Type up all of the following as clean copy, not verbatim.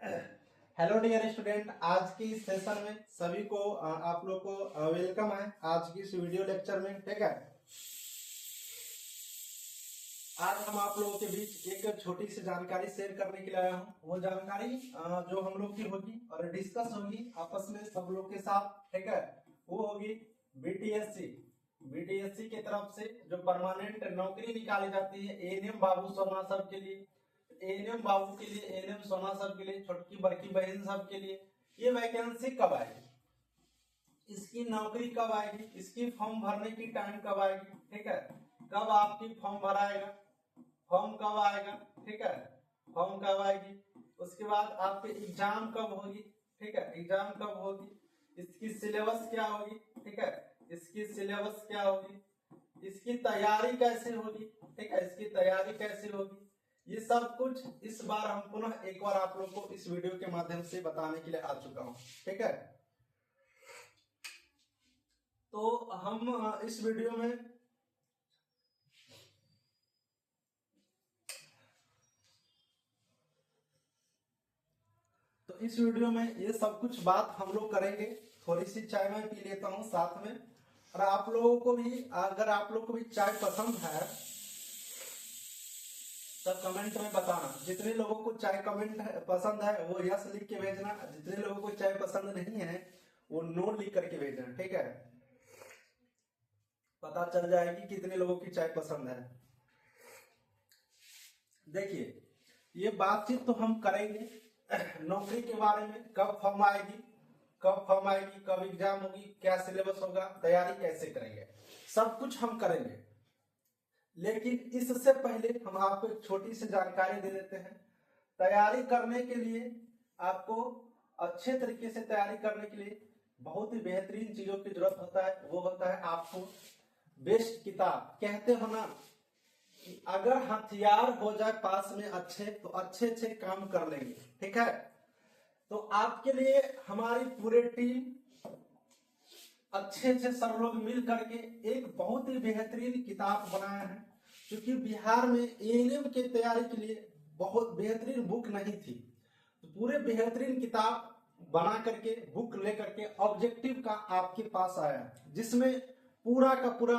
Hello dear student, आज की इस सेशन में सभी को आप लोग को वेलकम है आज की इस वीडियो लेक्चर में। ठीक है, आज हम आप लोगों के बीच एक छोटी सी जानकारी शेयर करने के लिए आया हूँ। वो जानकारी जो हम लोग की होगी और डिस्कस होगी आपस में सब लोग के साथ। ठीक है, वो होगी बीटीएससी। बीटीएससी की तरफ से जो परमानेंट नौकरी निकाली जाती है एएनएम बाबू सोना सब के लिए, एएनएम बाबू के लिए, एएनएम सोना सब के लिए, छोटकी बड़की बहन सब के लिए, ये वैकेंसी कब आएगी, इसकी नौकरी कब आएगी, इसकी फॉर्म भरने की टाइम कब आएगी। ठीक है, कब आपकी फॉर्म भराएगा, फॉर्म कब आएगा। ठीक है, फॉर्म कब आएगी, उसके बाद आपकी एग्जाम कब होगी। ठीक है, एग्जाम कब होगी, इसकी सिलेबस क्या होगी। ठीक है, इसकी सिलेबस क्या होगी, इसकी तैयारी कैसे होगी। ठीक है, इसकी तैयारी कैसे होगी, ये सब कुछ इस बार हम पुनः एक बार आप लोग को इस वीडियो के माध्यम से बताने के लिए आ चुका हूं। ठीक है, तो हम इस वीडियो में इस वीडियो में ये सब कुछ बात हम लोग करेंगे। थोड़ी सी चाय मैं पी लेता हूँ साथ में, और आप लोगों को भी, अगर आप लोग को भी चाय पसंद है तो कमेंट में बताना। जितने लोगों को चाय कमेंट पसंद है वो यस लिख के भेजना, जितने लोगों को चाय पसंद नहीं है वो नो लिख करके भेजना। ठीक है, पता चल जाएगी कितने लोगों की चाय पसंद है। देखिए, ये बातचीत तो हम करेंगे नौकरी के बारे में, कब फॉर्म आएगी, कब फॉर्म आएगी, कब एग्जाम होगी, क्या सिलेबस होगा, तैयारी कैसे करेंगे, सब कुछ हम करेंगे। लेकिन इससे पहले हम आपको एक छोटी सी जानकारी दे देते हैं। तैयारी करने के लिए आपको अच्छे तरीके से तैयारी करने के लिए बहुत ही बेहतरीन चीजों की जरूरत होता है। वो होता है आपको बेस्ट किताब। कहते हो ना कि अगर हथियार हो जाए पास में अच्छे तो अच्छे अच्छे काम कर लेंगे। ठीक है, तो आपके लिए हमारी पूरी टीम अच्छे अच्छे सब लोग मिल करके एक बहुत ही बेहतरीन किताब बनाया है। क्योंकि बिहार में एएनएम की तैयारी के लिए बहुत बेहतरीन बुक नहीं थी, तो पूरे बेहतरीन किताब बना करके बुक लेकर के ऑब्जेक्टिव का आपके पास आया, जिसमें पूरा का पूरा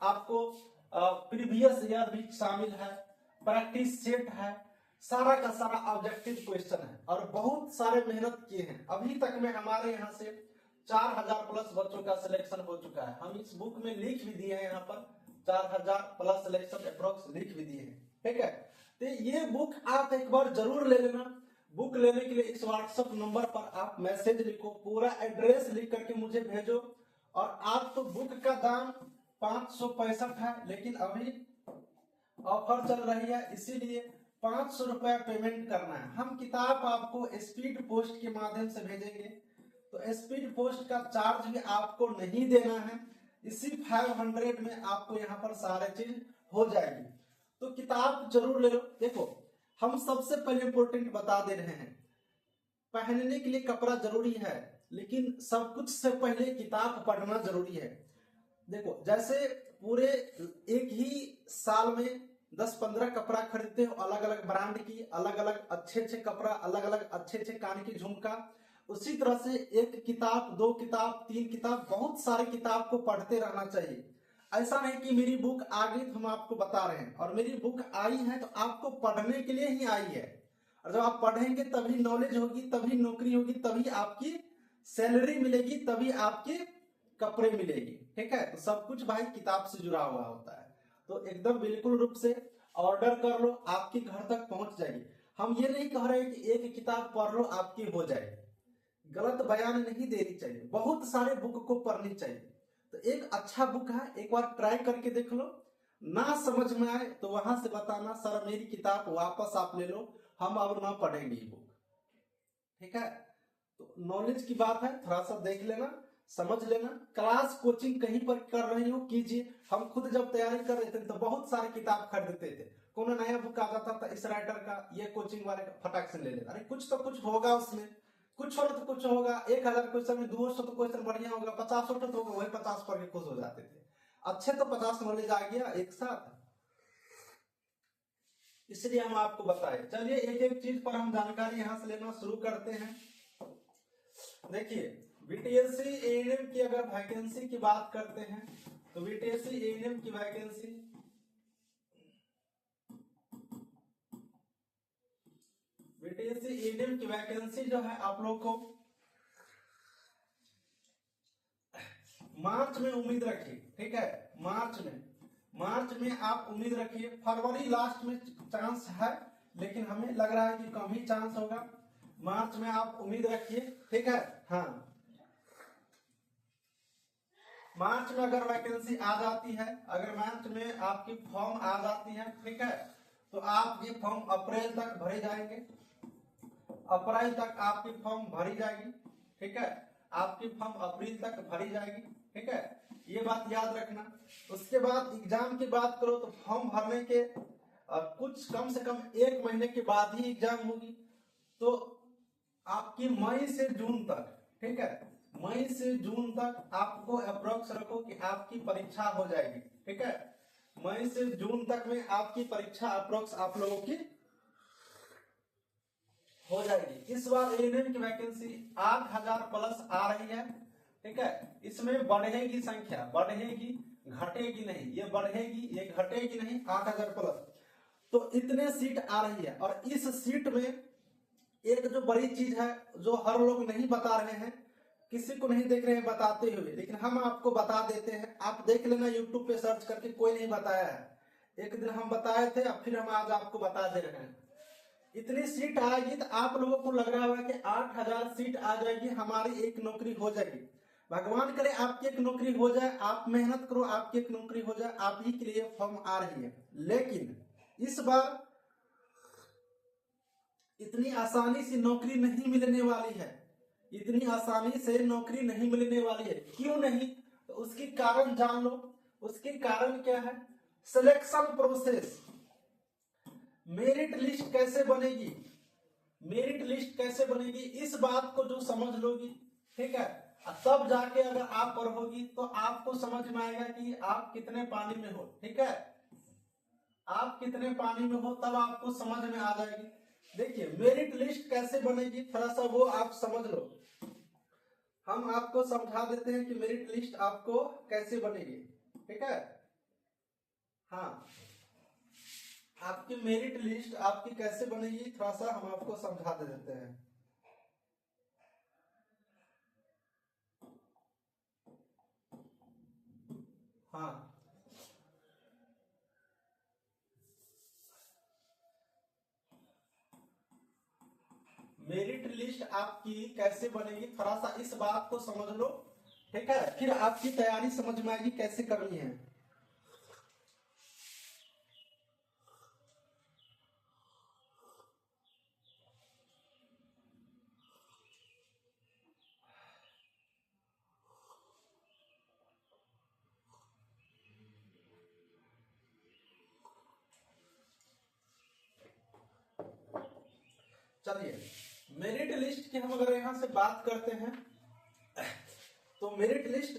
आपको प्रीवियस ईयर भी शामिल है, प्रैक्टिस सेट है, सारा का सारा ऑब्जेक्टिव क्वेश्चन है, और बहुत सारे मेहनत किए हैं। अभी तक में हमारे यहाँ से 4000 प्लस बच्चों का सिलेक्शन हो चुका है। हम इस बुक में लिख भी दिए हैं, यहाँ पर 4000 प्लस सिलेक्शन अप्रोक्स लिख भी दिए हैं। ठीक है, तो ये बुक आप एक बार जरूर ले लेना। बुक लेने के लिए इस व्हाट्सएप नंबर पर आप मैसेज लिखो, पूरा एड्रेस लिख करके मुझे भेजो। और आप तो बुक का दाम 565 है, लेकिन अभी ऑफर चल रही है, इसीलिए 500 रुपया पेमेंट करना है। हम किताब आपको स्पीड पोस्ट के माध्यम से भेजेंगे, तो स्पीड पोस्ट का चार्ज भी आपको नहीं देना है। इसी 500 में आपको यहाँ पर सारे चीज हो जाएगी। तो किताब जरूर ले लो। देखो, हम सबसे पहले इंपोर्टेंट बता दे रहे हैं, पहनने के लिए कपड़ा जरूरी है, लेकिन सब कुछ से पहले किताब पढ़ना जरूरी है। देखो, जैसे पूरे एक ही साल में 10-15 कपड़ा खरीदते हो, अलग अलग ब्रांड की, अलग अलग अच्छे अच्छे कपड़ा, अलग अलग अच्छे अच्छे कान की झुमका, उसी तरह से एक किताब, 2 किताब, 3 किताब, बहुत सारे किताब को पढ़ते रहना चाहिए। ऐसा नहीं कि मेरी बुक आ गई तो हम आपको बता रहे हैं, और मेरी बुक आई है तो आपको पढ़ने के लिए ही आई है। और जब आप पढ़ेंगे तभी नॉलेज होगी, तभी नौकरी होगी, तभी आपकी सैलरी मिलेगी, तभी आपकी कपड़े मिलेगी। ठीक है, तो सब कुछ भाई किताब से जुड़ा हुआ होता है। तो एकदम बिल्कुल रूप से ऑर्डर कर लो, आपके घर तक पहुंच जाएगी। हम ये नहीं कह रहे कि एक किताब पढ़ लो आपकी हो जाएगी, गलत बयान नहीं देनी चाहिए, बहुत सारे बुक को पढ़नी चाहिए। तो एक अच्छा बुक है, एक बार ट्राई करके देख लो। ना समझ में आए तो वहां से बताना, सर मेरी किताब वापस आप ले लो, हम अब ना पढ़ेंगे ये बुक। ठीक है, तो नॉलेज की बात है, थोड़ा सा देख लेना, समझ लेना। क्लास कोचिंग कहीं पर कर रही हो कीजिए। हम खुद जब तैयारी कर रहे थे तो बहुत सारे किताब खरीदते थे, कोनो नया बुक आ जाता था इस राइटर का, ये कोचिंग वाले का, फटाक से ले लेता, अरे कुछ तो कुछ होगा उसमें, कुछ और तो कुछ होगा। 1000 क्वेश्चन में 200 तो क्वेश्चन बढ़िया होगा, 50 तो होगा, वही 50 पढ़ के खुश हो जाते थे। अच्छे तो 50 नॉलेज आ गया एक साथ। इसलिए हम आपको बताए। चलिए एक एक चीज पर हम जानकारी यहां से लेना शुरू करते हैं। देखिए बीटीएससी एएनएम की अगर वैकेंसी की बात करते हैं तो बीटीएससी एएनएम की वैकेंसी जो है आप लोग को मार्च में उम्मीद रखिए, ठीक है। मार्च में आप उम्मीद रखिए। फरवरी लास्ट में चांस है, लेकिन हमें लग रहा है कि कम ही चांस होगा। मार्च में आप उम्मीद रखिए, ठीक है। हाँ, मार्च में अगर वैकेंसी आ जाती है, अगर मार्च में आपकी फॉर्म आ जाती है, ठीक है, तो आप ये फॉर्म अप्रैल तक भरे जाएंगे। अप्रैल तक आपकी फॉर्म भरी जाएगी, ठीक है। आपकी फॉर्म अप्रैल तक भरी जाएगी, ठीक है। ये बात याद रखना। उसके बाद एग्जाम की बात करो तो फॉर्म भरने के कुछ कम से कम 1 महीने के बाद ही एग्जाम होगी। तो आपकी मई से जून तक, ठीक है, मई से जून तक आपको अप्रोक्स रखो कि आपकी परीक्षा हो जाएगी, ठीक है। मई से जून तक में आपकी परीक्षा अप्रोक्स आप लोगों की हो जाएगी। इस बार एएनएम की वैकेंसी 8000 प्लस आ रही है, ठीक है। इसमें बढ़ेगी संख्या, बढ़ेगी, घटेगी नहीं। ये बढ़ेगी, ये घटेगी नहीं, 8000 प्लस। तो इतने सीट आ रही है। और इस सीट में एक जो बड़ी चीज है जो हर लोग नहीं बता रहे हैं, किसी को नहीं देख रहे हैं बताते हुए, लेकिन हम आपको बता देते हैं। आप देख लेना यूट्यूब पे सर्च करके, कोई नहीं बताया है। एक दिन हम बताए थे, अब फिर हम आज आपको बता दे रहे हैं। इतनी सीट आएगी तो आप लोगों को लग रहा होगा कि 8000 सीट आ जाएगी, हमारी एक नौकरी हो जाएगी। भगवान करे आपकी एक नौकरी हो जाए, आप मेहनत करो, आपकी एक नौकरी हो जाए, आप ही के लिए फॉर्म आ रही है। लेकिन इस बार इतनी आसानी से नौकरी नहीं मिलने वाली है। इतनी आसानी से नौकरी नहीं मिलने वाली है। क्यों नहीं? तो उसकी कारण जान लो। उसके कारण क्या है? Selection process. मेरिट लिस्ट कैसे बनेगी, मेरिट लिस्ट कैसे बनेगी, इस बात को जो समझ लोगी, ठीक है, तब जाके अगर आप पढ़ोगी तो आपको समझ में आएगा कि आप कितने पानी में हो, ठीक है। आप कितने पानी में हो तब आपको समझ में आ जाएगी। देखिए मेरिट लिस्ट कैसे बनेगी, थोड़ा सा वो आप समझ लो। हम आपको समझा देते हैं कि मेरिट लिस्ट आपको कैसे बनेगी, ठीक है। हाँ, आपकी मेरिट लिस्ट आपकी कैसे बनेगी, थोड़ा सा हम आपको समझा दे देते हैं। हाँ, मेरिट लिस्ट आपकी कैसे बनेगी, थोड़ा सा इस बात को समझ लो, ठीक है। फिर आपकी तैयारी समझ में आएगी कैसे करनी है। चलिए मेरिट लिस्ट की हम अगर यहां से बात करते हैं तो मेरिट लिस्ट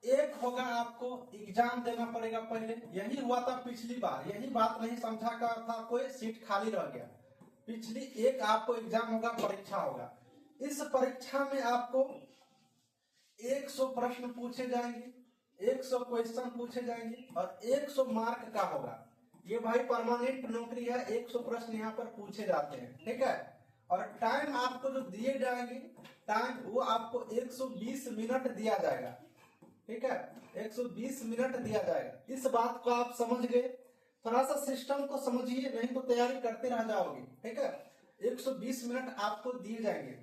एक होगा, आपको एग्जाम देना पड़ेगा पहले। यही हुआ था पिछली बार, यही बात नहीं समझा का था, कोई सीट खाली रह गया। पिछली एक आपको एग्जाम होगा, परीक्षा होगा। इस परीक्षा में आपको 100 प्रश्न पूछे जाएंगे, 100 क्वेश्चन पूछे जाएंगे और 100 मार्क का होगा। ये भाई परमानेंट नौकरी है, 100 प्रश्न यहाँ पर पूछे जाते हैं, ठीक है। और टाइम आपको जो दिए जाएंगे, टाइम वो आपको 120 मिनट दिया जाएगा, ठीक है। 120 मिनट दिया जाएगा। इस बात को आप समझ गए, थोड़ा सा सिस्टम को समझिए, नहीं तो तैयारी करते रह जाओगे, ठीक है। 120 मिनट आपको दिए जाएंगे।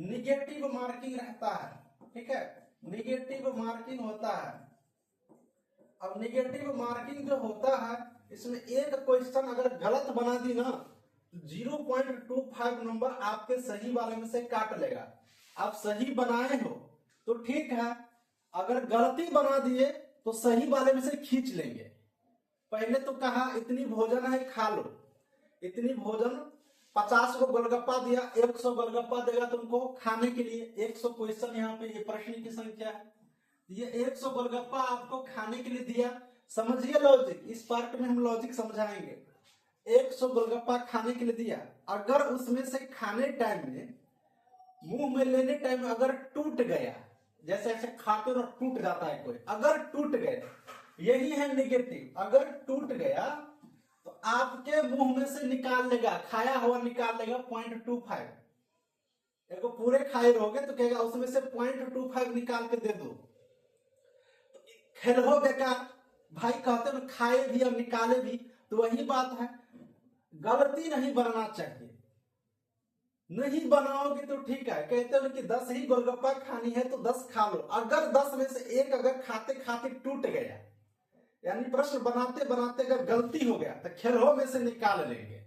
निगेटिव मार्किंग रहता है, ठीक है, निगेटिव मार्किंग होता है। अब निगेटिव मार्किंग जो होता है, इसमें एक क्वेश्चन अगर गलत बना दी ना, 0.25 नंबर आपके सही वाले में से काट लेगा। आप सही बनाए हो तो ठीक है, अगर गलती बना दिए तो सही वाले में से खींच लेंगे। पहले तो कहा इतनी भोजन है खा लो, इतनी भोजन, 50 को गोलगप्पा दिया, 100 गोलगप्पा देगा तुमको खाने के लिए। 100 क्वेश्चन यहाँ पे, ये प्रश्न की संख्या है, ये 100 गोलगप्पा आपको खाने के लिए दिया। समझिए लॉजिक, इस पार्ट में हम लॉजिक समझाएंगे। 100 गोलगप्पा खाने के लिए दिया, अगर उसमें से खाने टाइम में, मुंह में लेने टाइम में अगर टूट गया, जैसे ऐसे खाते और टूट जाता है कोई, अगर टूट गया, यही है नेगेटिव, अगर टूट गया तो आपके मुंह में से निकाल लेगा, खाया हुआ निकाल लेगा 0.25। देखो पूरे खाए रहोगे तो कहेगा उसमें से 0.25 निकाल के दे दो, खेल हो बेकार। भाई कहते हो खाए भी और निकाले भी, तो वही बात है, गलती नहीं बनना चाहिए। नहीं बनाओगे तो ठीक है, कहते हो कि 10 ही गोलगप्पा खानी है तो 10 खा लो, अगर 10 में से एक अगर खाते खाते टूट गया, यानी प्रश्न बनाते बनाते अगर गलती हो गया तो खेलों में से निकाल लेंगे,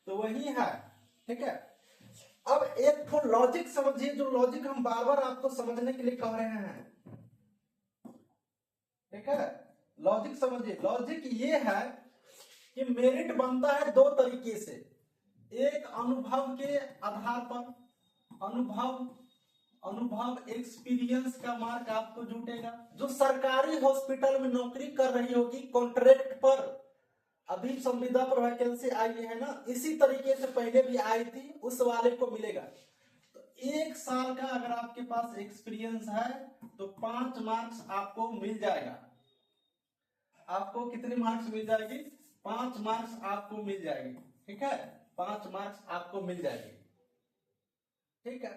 तो वही है। ठीक है, अब एक तो लॉजिक समझिए, जो लॉजिक हम बार बार आपको समझने के लिए कह रहे हैं। ठीक है, लॉजिक समझिए, लॉजिक ये है कि मेरिट बनता है दो तरीके से, एक अनुभव के आधार पर, अनुभव एक्सपीरियंस का मार्क आपको जुटेगा। जो सरकारी हॉस्पिटल में नौकरी कर रही होगी कॉन्ट्रैक्ट पर, अभी संविदा पर वैकेंसी आई है ना, इसी तरीके से पहले भी आई थी, उस वाले को मिलेगा। तो 1 साल का अगर आपके पास एक्सपीरियंस है तो 5 मार्क्स आपको मिल जाएगा। आपको कितने मार्क्स मिल जाएगी? 5 मार्क्स आपको मिल जाएगी। ठीक है, 5 मार्क्स आपको मिल जाएगी। ठीक है,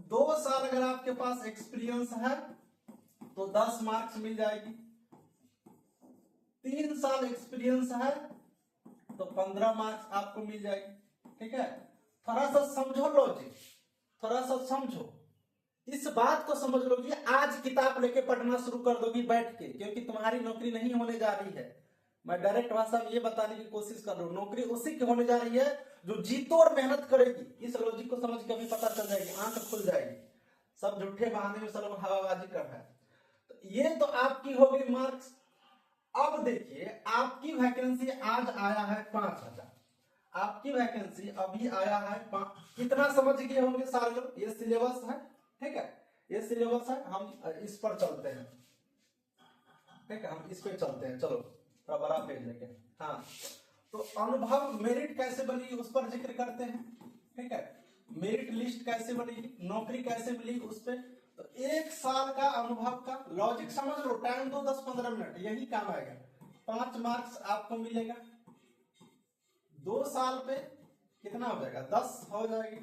2 साल अगर आपके पास एक्सपीरियंस है तो 10 मार्क्स मिल जाएगी। 3 साल एक्सपीरियंस है तो 15 मार्क्स आपको मिल जाएगी। ठीक है, थोड़ा सा समझो लॉजिक, थोड़ा सा समझो, इस बात को समझ लो कि आज किताब लेके पढ़ना शुरू कर दोगी बैठ के, क्योंकि तुम्हारी नौकरी नहीं होने जा रही है। मैं डायरेक्ट भाषा में ये बताने की कोशिश कर रहा हूँ, नौकरी उसी की होने जा रही है जो जीतो और मेहनत करेगी। इस लॉजिक को समझ के अभी पता चल जाएगी, आंख खुल जाएगी। सब झूठे बहाने में सब हवाबाजी कर रहा है। तो ये तो आपकी हो गई मार्क्स। अब देखिए आपकी वैकेंसी आज आया है 5000, आपकी वैकेंसी अभी आया है कितना समझ गए होंगे सारे लोग? ये सिलेबस है। ठीक है, ये सिलेबस है, हम इस पर चलते हैं। ठीक है, हम इस पे चलते हैं, चलो थोड़ा बड़ा पेज लेके। हाँ, तो अनुभव मेरिट कैसे बनेगी उस पर जिक्र करते हैं। ठीक है, मेरिट लिस्ट कैसे बनेगी, नौकरी कैसे मिलेगी उस पर। तो 1 साल का अनुभव का लॉजिक समझ लो, टाइम दो 10-15 मिनट, यही काम आएगा। 5 मार्क्स आपको मिलेगा। 2 साल पे कितना हो जाएगा? 10 हो जाएगी,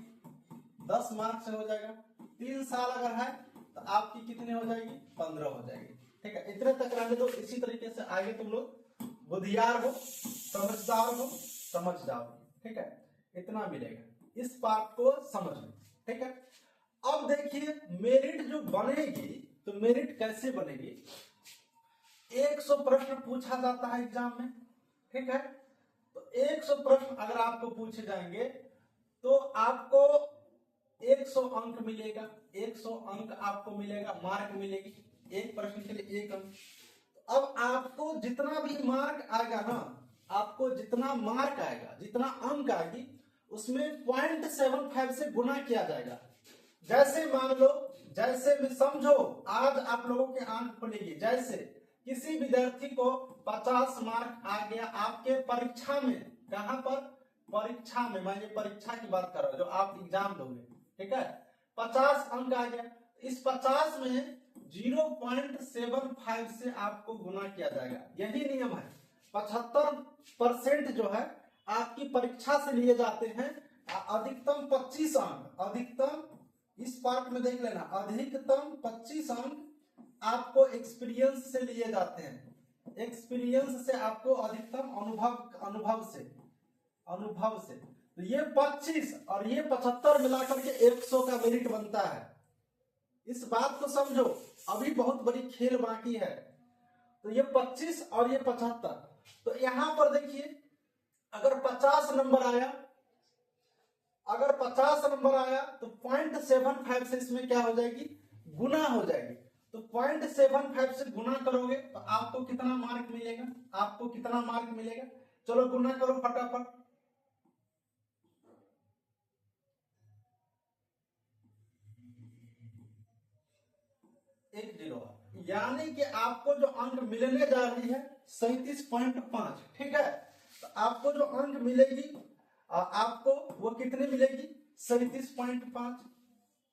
10 मार्क्स से हो जाएगा। 3 साल अगर है तो आपकी कितनी हो जाएगी? 15 हो जाएगी। ठीक है, इतने तक रहने दो, इसी तरीके से आगे तुम लोग बुद्धियार हो, समझदार हो, समझ जाओ। ठीक है, इतना मिलेगा, इस बात को समझ लो। ठीक है, अब देखिए मेरिट जो बनेगी, तो मेरिट कैसे बनेगी? 100 प्रश्न पूछा जाता है एग्जाम में। ठीक है, तो 100 प्रश्न अगर आपको पूछे जाएंगे तो आपको 100 अंक मिलेगा, 100 अंक आपको मिलेगा, मार्क मिलेगी, एक प्रश्न के लिए 1 अंक। अब आपको जितना भी मार्क आएगा ना, आपको जितना मार्क आएगा, जितना अंक आएगी, उसमें 0.75 से गुना किया जाएगा। जैसे मान लो, जैसे भी समझो, आज आप लोगों के आंख खुलेगी, जैसे किसी विद्यार्थी को 50 मार्क आ गया आपके परीक्षा में। कहां पर? परीक्षा में, मैं ये परीक्षा की बात कर रहा हूं जो आप एग्जाम दोगे। ठीक है, 50 अंक आ गया, इस 50 में 0.75 से आपको गुना किया जाएगा। यही नियम है। 75% जो है आपकी परीक्षा से लिए जाते हैं, अधिकतम 25 अंक, अधिकतम इस पार्ट में देख लेना, अधिकतम 25 अंक आपको एक्सपीरियंस से लिए जाते हैं। एक्सपीरियंस से आपको अधिकतम अनुभव से तो ये 25 और ये 75 मिलाकर के 100 का मेरिट बनता है। इस बात को समझो, अभी बहुत बड़ी खेल बाकी है। तो ये 25 और ये 75, तो यहां पर देखिए अगर 50 नंबर आया, अगर 50 नंबर आया तो 0.75 से इसमें क्या हो जाएगी? गुना हो जाएगी। तो 0.75 से गुना करोगे तो आपको कितना मार्क मिलेगा? आपको कितना मार्क मिलेगा? चलो गुना करो फटाफट। 10, यानी कि आपको जो अंक मिलने जा रही है 37.5। ठीक है, तो आपको जो अंक मिलेगी आपको वो कितनी मिलेगी? 37.5।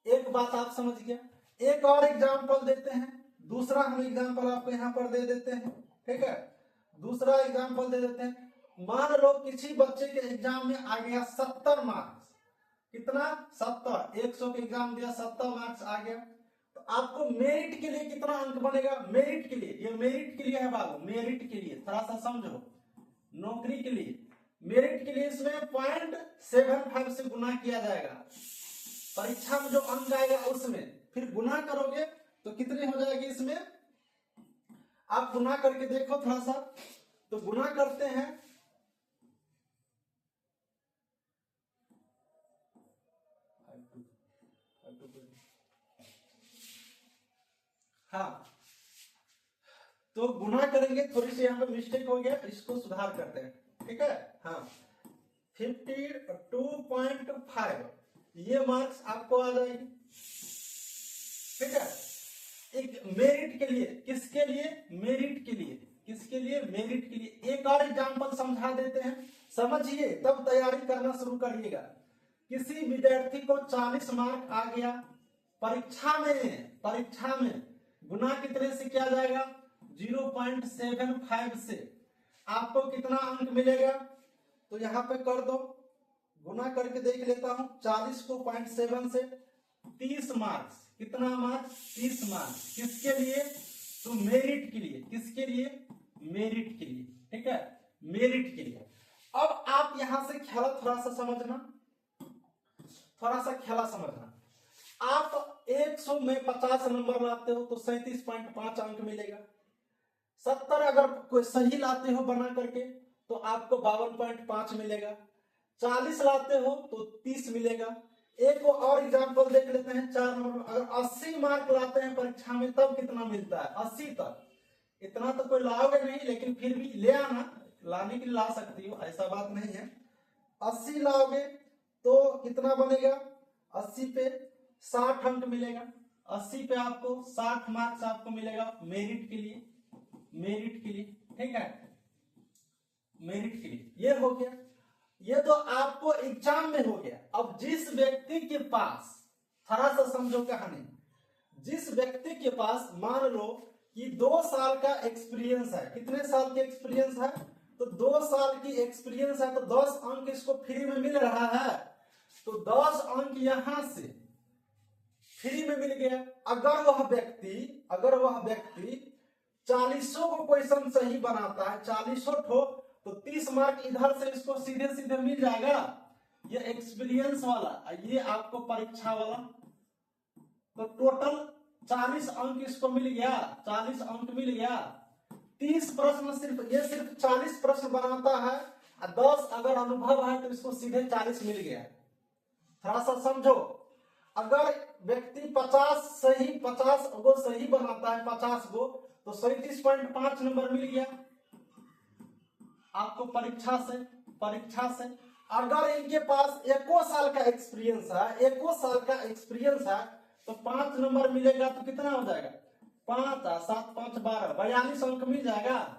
एक बात आप समझ गया। एक और एग्जाम्पल देते हैं, दूसरा हम एग्जाम्पल आपको यहाँ पर दे देते हैं, ठीक है। दूसरा एग्जाम्पल दे देते हैं। मान लो किसी बच्चे के एग्जाम में आ गया 70 मार्क्स। कितना? 70। 100 के एग्जाम दिया, 70 मार्क्स आ गया, तो आपको मेरिट के लिए कितना अंक बनेगा? मेरिट के लिए, ये मेरिट के लिए है बाबू, मेरिट के लिए थोड़ा सा समझो। नौकरी के लिए, मेरिट के लिए इसमें 0.75 से गुना किया जाएगा। परीक्षा में जो अंक आएगा उसमें फिर गुना करोगे तो कितनी हो जाएगी? इसमें आप गुना करके देखो थोड़ा सा, तो गुना करते हैं। हाँ, तो गुना करेंगे, थोड़ी सी यहाँ पे मिस्टेक हो गया, इसको सुधार करते हैं, ठीक है। हाँ, 52.5 ये मार्क्स आपको आ जाएगी, ठीक है। एक मेरिट के लिए, किसके लिए? मेरिट के लिए, किसके लिए? मेरिट के लिए। एक और एग्जांपल समझा देते हैं, समझिए तब तैयारी करना शुरू करिएगा। किसी विद्यार्थी को 40 मार्क आ गया, परीक्षा में गुना कितने से किया जाएगा? 0.75 से। आपको कितना अंक मिलेगा? तो यहाँ पे कर दो, गुना करके देख लेता हूं। 40 को 0.7 से 30 मार्क्स। कितना मार्क्स? 30 मार्क्स। किसके लिए? तो मेरिट के लिए। किसके लिए? मेरिट के लिए, ठीक है, मेरिट के लिए। अब आप यहां से खेला थोड़ा सा समझना, थोड़ा सा खेला समझना। आप 100 में 50 नंबर लाते हो तो 37.5 अंक मिलेगा। 70 अगर कोई सही लाते हो बना करके तो आपको 52.5 मिलेगा। 40 लाते हो तो 30 मिलेगा। एक और एग्जांपल देख लेते हैं, 4 नंबर। अगर 80 मार्क लाते हैं परीक्षा में तब कितना मिलता है? 80 तक। इतना तो कोई लाओगे नहीं, लेकिन फिर भी ले आना, लाने के लिए ला सकती हो, ऐसा बात नहीं है। 80 लाओगे तो कितना बनेगा? 80 पे 60 अंक मिलेगा। 80 पे आपको 60 मार्क्स आपको मिलेगा मेरिट के लिए, मेरिट के लिए, ठीक है, मेरिट के लिए। ये हो गया, ये तो आपको एग्जाम में हो गया। अब जिस व्यक्ति के पास, थोड़ा सा समझो कहानी, जिस व्यक्ति के पास मान लो कि 2 साल का एक्सपीरियंस है। कितने साल के एक्सपीरियंस है? तो 2 साल की एक्सपीरियंस है, तो 10 अंक इसको फ्री में मिल रहा है, तो 10 अंक यहां से फ्री में मिल गया। अगर वह व्यक्ति 40 को क्वेश्चन सही बनाता है, 40 ठो, तो 30 मार्क इधर से इसको सीधे सीधे मिल जाएगा। ये एक्सपीरियंस वाला, ये आपको परीक्षा वाला, तो टोटल 40 अंक इसको मिल गया, 40 अंक मिल गया। 30 प्रश्न सिर्फ 40 प्रश्न बनाता है, 10 अगर अनुभव है तो इसको सीधे 40 मिल गया। थोड़ा सा समझो, अगर व्यक्ति 50 गो सही बनाता है, 50 गो, तो 37.5 नंबर मिल गया आपको परीक्षा से। अगर इनके पास 1 साल का एक्सपीरियंस है, तो 5 नंबर मिलेगा, तो कितना हो जाएगा? 5 7 5 12, 42 अंक मिल जाएगा।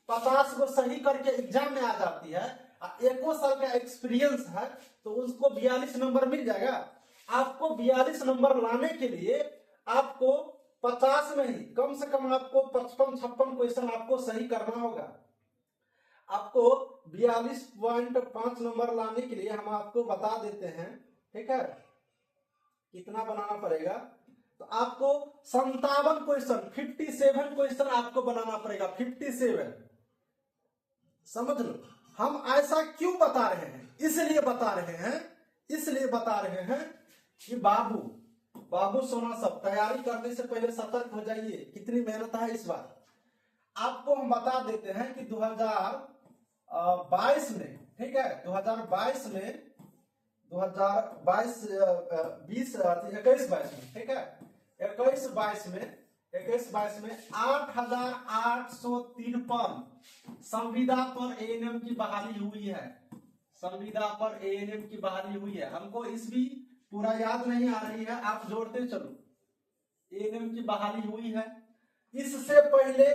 50 को सही करके एग्जाम में आ जाती है, 1 साल का एक्सपीरियंस है, तो उसको 42 नंबर मिल जाएगा। आपको 42 नंबर लाने के लिए आपको 50 में ही कम से कम आपको 55-56 क्वेश्चन आपको सही करना होगा। आपको 42.5 नंबर लाने के लिए हम आपको बता देते हैं, ठीक है, कितना बनाना पड़ेगा। तो आपको 57 क्वेश्चन, 57 क्वेश्चन आपको बनाना पड़ेगा। 57, समझ लो। हम ऐसा क्यों बता रहे हैं? इसलिए बता रहे हैं कि बाबू सोना, सब तैयारी करने से पहले सतर्क हो जाइए। कितनी मेहनत है इस बार। आपको हम बता देते हैं कि 2022 में, ठीक है, 2022 में 21-22 में, ठीक है, 21-22 में 8,853 संविदा पर एएनएम की बहाली हुई है। संविदा पर एएनएम की बहाली हुई है। हमको इस भी पूरा याद नहीं आ रही है, आप जोड़ते चलो। एएनएम की बहाली हुई है। इससे पहले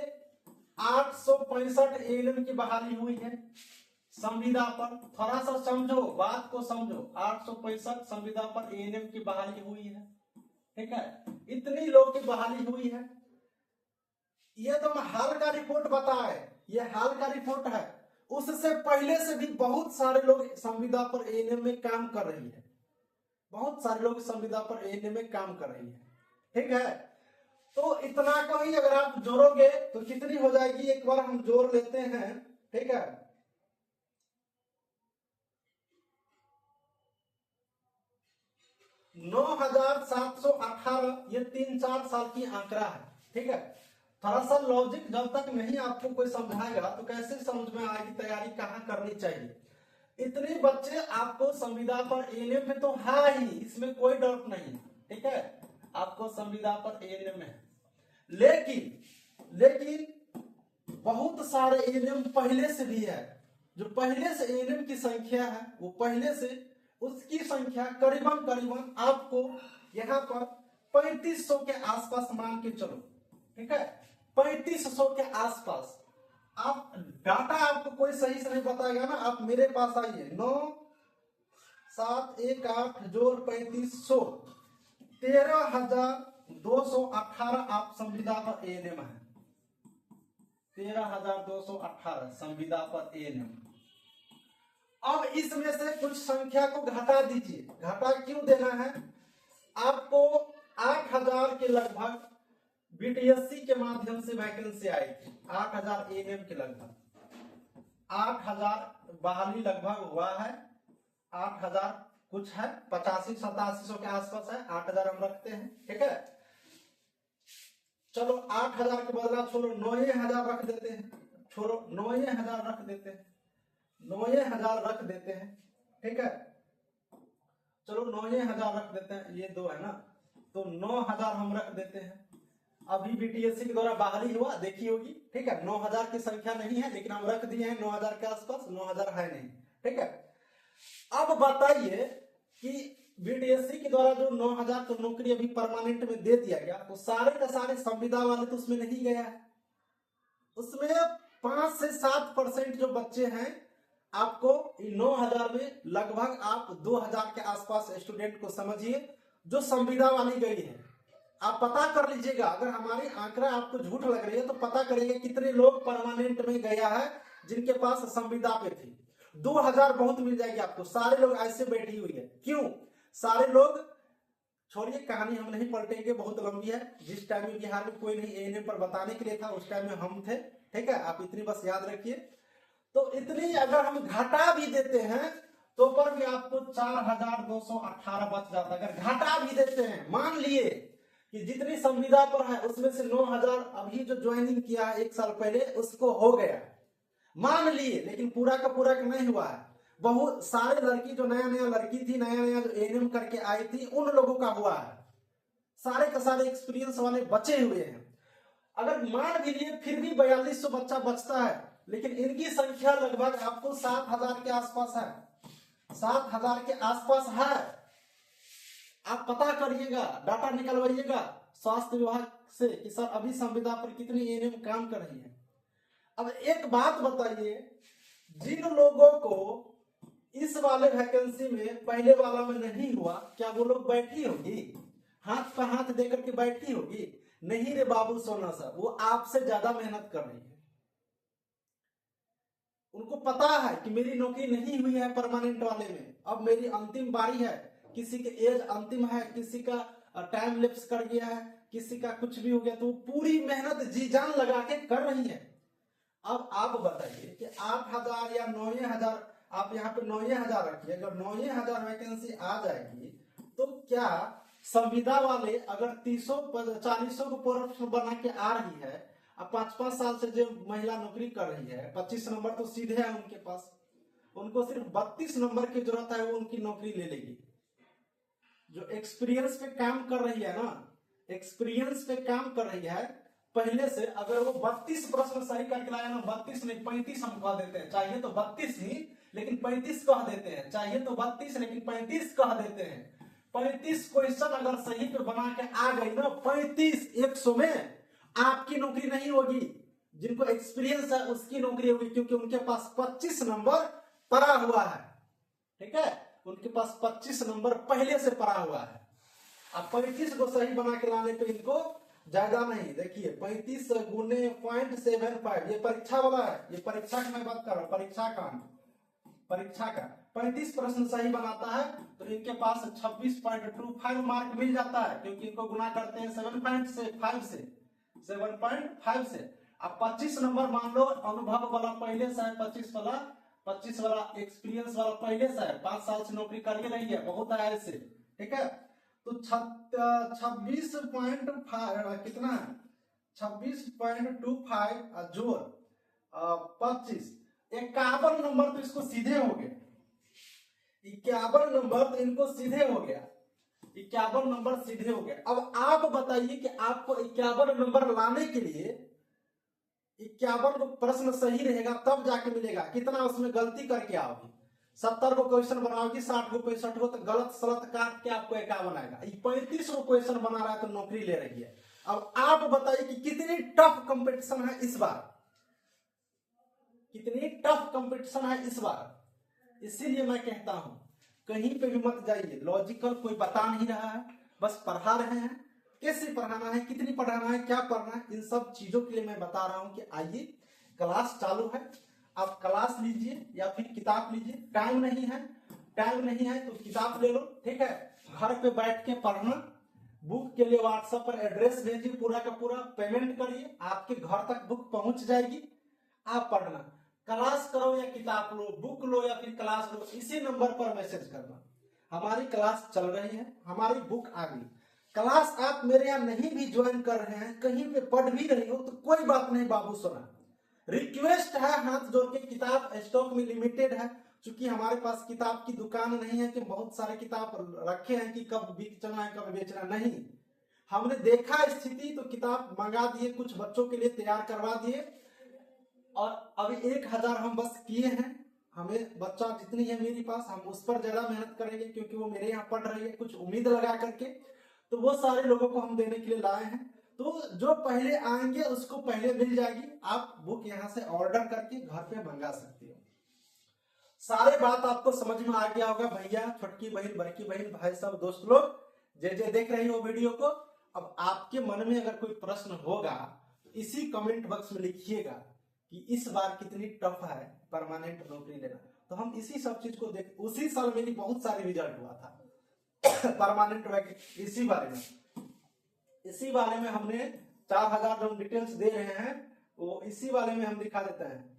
865 एएनएम की बहाली हुई है। संविदा पर, थोड़ा सा समझो, बात को समझो। 865 संविदा पर एएनएम की बहाली हुई है, ठीक है, इतनी लोग की बहाली हुई है। ये तो हाल का रिपोर्ट बताए, ये हाल का रिपोर्ट है। उससे पहले से भी बहुत सारे लोग संविदा पर एएनएम में काम कर रही है, बहुत सारे लोग संविदा पर एएनएम में काम कर रही है, ठीक है। तो इतना को ही अगर आप जोड़ोगे तो कितनी हो जाएगी, एक बार हम जोड़ लेते हैं, ठीक है। 9,718, ये 3-4 साल की आंकड़ा है, ठीक है। थोड़ा सा लॉजिक जब तक नहीं आपको कोई समझाएगा तो कैसे समझ में आएगी तैयारी कहाँ करनी चाहिए। इतने बच्चे आपको संविदा पर एएनएम में तो है ही, इसमें कोई डाउट नहीं, ठीक है, आपको संविदा पर एएनएम है। लेकिन बहुत सारे एएनएम पहले से भी है, जो पहले से एएनएम की संख्या है वो पहले से उसकी संख्या करीबन आपको यहाँ पर 3500 के आसपास मान के चलो, ठीक है, 3500 के आसपास। आप डाटा आपको कोई सही से नहीं बताएगा ना, आप मेरे पास आइए, 9,718 जोड़ 3500, 13,218 आप संविदा पर एएनएम है, 13,218 संविदा पर एएनएम। अब इसमें से कुछ संख्या को घटा दीजिए, घटा क्यों देना है आपको, 8,000 के लगभग बीटीएससी के माध्यम से वैकेंसी आई थी, 8,000 एएनएम के लगभग, 8,000 बहाली लगभग हुआ है, 8,000 कुछ है, 85-87 के आसपास है, 8,000 हम रखते हैं, ठीक है। चलो 8,000 के बदला छोड़ो 9,000 रख देते हैं, छोड़ो 9,000 रख देते हैं, 9,000 रख देते हैं, ठीक है। चलो 9,000 रख देते हैं, ये दो है ना, तो 9,000 हम रख देते हैं। अभी बीटीएससी के द्वारा बहाली हुआ देखी होगी, ठीक है, 9,000 की संख्या नहीं है लेकिन हम रख दिए हैं 9,000 के आसपास, 9,000 है नहीं, ठीक है। अब बताइए कि बीटीएससी के द्वारा जो 9,000 तो नौकरी अभी परमानेंट में दे दिया गया, तो सारे का सारे संविदा वाले तो उसमें नहीं गया है, उसमें 5 से 7% जो बच्चे हैं, आपको 9,000 में लगभग आप 2,000 के आसपास स्टूडेंट को समझिए जो संविदा वाली गई है। आप पता कर लीजिएगा, अगर हमारी आंकड़ा आपको झूठ लग रही है तो पता करिएगा कितने लोग परमानेंट में गया है जिनके पास संविदा पे थी। 2,000 बहुत मिल जाएगी आपको, सारे लोग ऐसे बैठी हुई है, क्यों सारे लोग, छोड़िए कहानी हम नहीं पलटेंगे, बहुत लंबी है। जिस टाइम में बिहार में कोई नहीं एएनएम पर बताने के लिए था उस टाइम में हम थे, ठीक है, आप इतनी बस याद रखिए। तो इतनी अगर हम घटा भी देते हैं तो पर भी आपको 4,218 बच जाता है। अगर घटा भी देते हैं, मान लिए कि जितनी संविदा पर है उसमें से 9,000 अभी जो ज्वाइनिंग किया है 1 साल पहले उसको हो गया, मान लिए, लेकिन पूरा का पूरा नहीं हुआ है। बहुत सारे लड़की जो नया लड़की थी, नया जो एएनएम करके आई थी, उन लोगों का हुआ है, सारे का सारे एक्सपीरियंस वाले बचे हुए हैं। अगर मान भी लिए फिर भी 4,200 बच्चा बचता है, लेकिन इनकी संख्या लगभग आपको 7,000 के आसपास है, 7,000 के आसपास है। आप पता करिएगा, डाटा निकलवाइएगा स्वास्थ्य विभाग से कि सर अभी संविदा पर कितनी एएनएम काम कर रही है। अब एक बात बताइए, जिन लोगों को इस वाले वैकेंसी में पहले वाला में नहीं हुआ, क्या वो लोग बैठी होगी, हाथ पर हाथ देकर के बैठी होगी? नहीं रे बाबू सोना सा, वो आपसे ज्यादा मेहनत कर रही है। उनको पता है कि मेरी नौकरी नहीं हुई है परमानेंट वाले में, अब मेरी अंतिम बारी है, किसी के एज अंतिम है, किसी का टाइम लैप्स कर गया है, किसी का कुछ भी हो गया, तो पूरी मेहनत जी जान लगा के कर रही है। अब आप बताइए कि 8,000 या 9,000, आप यहाँ पे 9,000 रखिए, अगर 9,000 वैकेंसी आ जाएगी तो क्या संविदा वाले अगर 300-400 को पोस्ट बना के आ रही है, अब 5-5 साल से जो महिला नौकरी कर रही है, 25 नंबर तो सीधे है उनके पास, उनको सिर्फ 32 नंबर की जरूरत है, वो उनकी नौकरी ले लेगी। जो एक्सपीरियंस पे काम कर रही है ना, एक्सपीरियंस पे काम कर रही है पहले से, अगर वो 32 प्रश्न सही करके लाया ना, 32 नहीं 35 हम कह देते हैं, चाहिए तो 32 ही लेकिन 35 कह देते हैं, चाहिए तो 32 लेकिन 35 कह देते हैं। 35 क्वेश्चन अगर सही पे बना के आ गई ना, 35-100 में, आपकी नौकरी नहीं होगी, जिनको एक्सपीरियंस है उसकी नौकरी होगी, क्योंकि उनके पास 25 नंबर पढ़ा हुआ है, ठीक है, उनके पास 25 नंबर पहले से पढ़ा हुआ है। अब 35 को सही बना के लाने पे इनको ज्यादा नहीं, देखिए 35 गुने 0.75, ये परीक्षा वाला है, ये परीक्षा की मैं बात कर रहा हूँ, परीक्षा का 35 प्रश्न सही बनाता है तो इनके पास 26.25 मार्क मिल जाता है, क्योंकि इनको गुना करते हैं 7.5 से। अब 25 नंबर मान लो अनुभव वाला पहले से है, 25 वाला एक्सपीरियंस वाला पहले से है, 5 साल से नौकरी करके रही है, बहुत है ऐसे, ठीक है। तो 26.5 कितना है, 26.25 जोड़ 25, 51 नंबर तो इसको सीधे हो गए, 51 नंबर तो इनको सीधे हो गया, 51 नंबर सीधे हो गया। अब आप बताइए कि आपको 51 नंबर लाने के लिए 51 प्रश्न सही रहेगा तब जाके मिलेगा, कितना उसमें गलती करके आओगी, 70 को क्वेश्चन बनाओगी, 60 को 65 को, तो गलत सलत काट के आपको 51 आएगा। 35 को क्वेश्चन बना रहा है तो नौकरी ले रही है। अब आप बताइए कि कितनी टफ कंपटीशन है इस बार, कितनी टफ कंपटीशन है इस बार। इसीलिए मैं कहता हूं कहीं पे भी मत जाइए, लॉजिकल कोई बता नहीं रहा है, बस पढ़ा रहे हैं, कैसे पढ़ाना है, कितनी पढ़ाना है, क्या पढ़ना है, इन सब चीजों के लिए मैं बता रहा हूं कि आइए क्लास चालू है, आप क्लास लीजिए या फिर किताब लीजिए, टाइम नहीं है तो किताब ले लो, ठीक है, घर पे बैठ के पढ़ना, बुक के लिए व्हाट्सएप पर एड्रेस भेजिए, पूरा का पूरा पेमेंट करिए, आपके घर तक बुक पहुंच जाएगी, आप पढ़ना, क्लास करो या किताब लो, बुक लो या फिर क्लास लो, इसी नंबर पर मैसेज करना, हमारी क्लास चल रही है, हमारी बुक आ गई। क्लास आप मेरे यहाँ नहीं भी ज्वाइन कर रहे हैं, कहीं पे पढ़ भी रही हो तो कोई बात नहीं बाबू, सुना रिक्वेस्ट है हाथ जोड़ के, किताब स्टॉक में लिमिटेड है, क्योंकि हमारे पास किताब की दुकान नहीं है कि बहुत सारे किताब रखे हैं कि कब बेचना है कब बेचना नहीं, हमने देखा स्थिति तो किताब मंगा दिए, कुछ बच्चों के लिए तैयार करवा दिए, और अभी 1000 हम बस किए हैं, हमें बच्चा जितनी है मेरे पास हम उस पर ज्यादा मेहनत करेंगे, क्योंकि वो मेरे यहाँ पढ़ रही है कुछ उम्मीद लगा करके, तो वो सारे लोगों को हम देने के लिए लाए हैं। तो जो पहले आएंगे उसको पहले मिल जाएगी, आप बुक यहाँ से ऑर्डर करके घर पे मंगा सकती हो। सारे बात आपको समझ में आ गया होगा भैया, छोटकी बहन, बड़की बहन, भाई साहब, दोस्त लोग जे देख रही हो वीडियो को। अब आपके मन में अगर कोई प्रश्न होगा तो इसी कमेंट बॉक्स में लिखिएगा कि इस बार कितनी टफ है परमानेंट नौकरी लेना, तो हम इसी सब चीज को देख, उसी साल मेरी बहुत सारे रिजल्ट हुआ था परमानेंट वैकेंसी, इसी वाले में हमने 4000 जो डिटेल्स दे रहे हैं वो इसी वाले में हम दिखा देते हैं,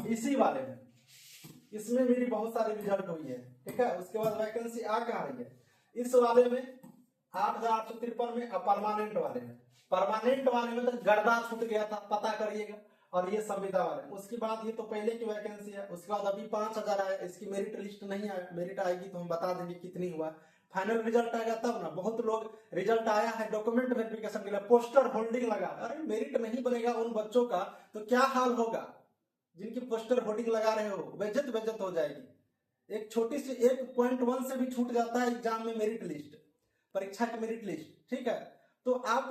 इसी वाले में, इसमें मेरी बहुत सारी रिजल्ट हुई है, ठीक है। उसके बाद वैकेंसी आ कहाँ रही है, इस वाले में 8853 में, परमानेंट वाले में तो गर्दा छूट गया था, पता करिएगा, और ये संविदा वाले, उसके बाद ये तो पहले की वैकेंसी है, उसके बाद अभी 5000 आया, इसकी मेरिट लिस्ट नहीं आया, मेरिट आएगी तो हम बता देंगे कितनी हुआ, फाइनल रिजल्ट आएगा तब ना। बहुत लोग रिजल्ट आया है डॉक्यूमेंट वेरिफिकेशन के लिए पोस्टर होल्डिंग लगा, अरे मेरिट नहीं बनेगा उन बच्चों का तो क्या हाल होगा जिनकी पोस्टर होल्डिंग लगा रहे हो, बेइज्जत हो जाएगी। एक छोटी सी 1.1 से भी छूट जाता है एग्जाम में मेरिट लिस्ट, परीक्षा की मेरिट लिस्ट, ठीक है। तो आप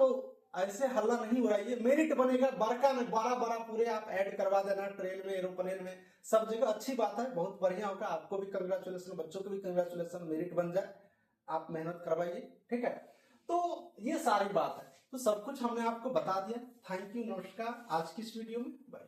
ऐसे हल्ला नहीं उड़ाइए, मेरिट बनेगा, बड़का में बड़ा पूरे आप ऐड करवा देना, ट्रेन में, एरोप्लेन में, सब जगह, अच्छी बात है, बहुत बढ़िया होगा, आपको भी कंग्रेचुलेसन, बच्चों को भी कंग्रेचुलेसन, मेरिट बन जाए, आप मेहनत करवाइए, ठीक है। तो ये सारी बात है, तो सब कुछ हमने आपको बता दिया। थैंक यू, नमस्कार, आज की इस वीडियो में बाय।